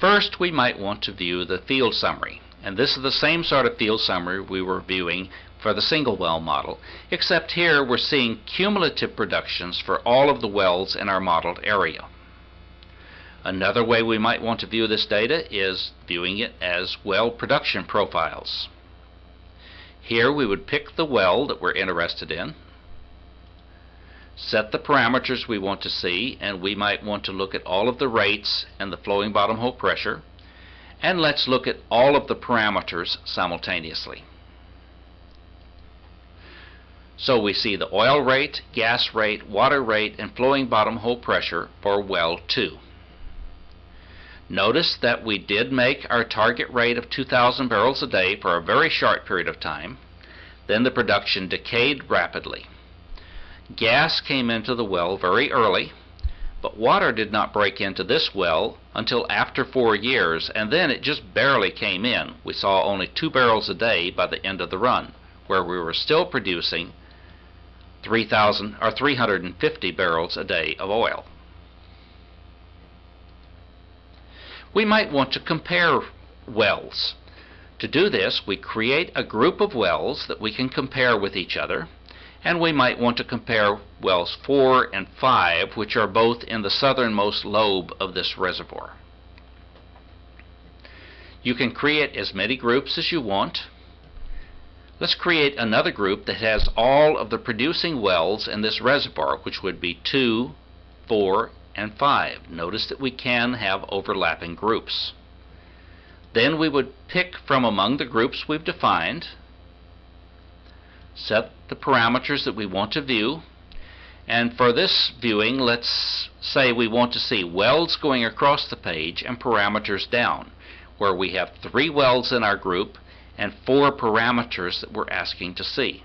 First, we might want to view the field summary, and this is the same sort of field summary we were viewing for the single well model, except here we're seeing cumulative productions for all of the wells in our modeled area. Another way we might want to view this data is viewing it as well production profiles. Here we would pick the well that we're interested in, set the parameters we want to see, and we might want to look at all of the rates and the flowing bottom hole pressure, and let's look at all of the parameters simultaneously. So we see the oil rate, gas rate, water rate, and flowing bottom hole pressure for well 2. Notice that we did make our target rate of 2,000 barrels a day for a very short period of time. Then the production decayed rapidly. Gas came into the well very early, but water did not break into this well until after 4 years, and then it just barely came in. We saw only 2 barrels a day by the end of the run, where we were still producing 350 barrels a day of oil. We might want to compare wells. To do this, we create a group of wells that we can compare with each other, and we might want to compare wells 4 and 5, which are both in the southernmost lobe of this reservoir. You can create as many groups as you want. Let's create another group that has all of the producing wells in this reservoir, which would be 2, 4, and 5. Notice that we can have overlapping groups. Then we would pick from among the groups we've defined, set the parameters that we want to view, and for this viewing, let's say we want to see wells going across the page and parameters down, where we have 3 wells in our group and 4 parameters that we're asking to see.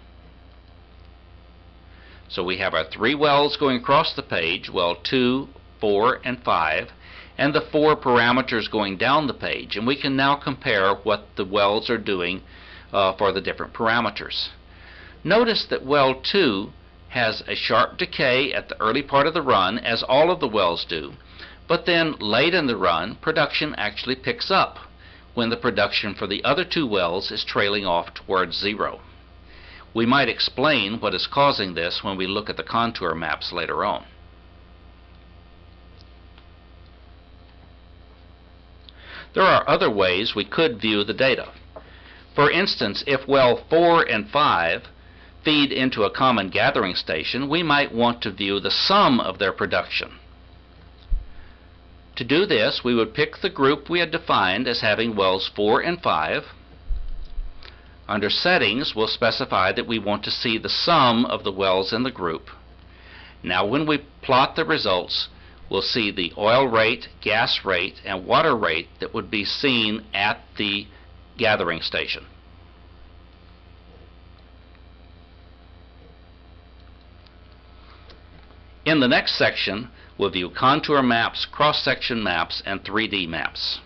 So we have our 3 wells going across the page, well 2, 4, and 5, and the 4 parameters going down the page, and we can now compare what the wells are doing for the different parameters. Notice that well 2 has a sharp decay at the early part of the run, as all of the wells do, but then late in the run, production actually picks up when the production for the other 2 wells is trailing off towards 0. We might explain what is causing this when we look at the contour maps later on. There are other ways we could view the data. For instance, if well 4 and 5 feed into a common gathering station, we might want to view the sum of their production. To do this, we would pick the group we had defined as having wells 4 and 5. Under Settings, we'll specify that we want to see the sum of the wells in the group. Now when we plot the results, we'll see the oil rate, gas rate, and water rate that would be seen at the gathering station. In the next section, we'll view contour maps, cross-section maps, and 3D maps.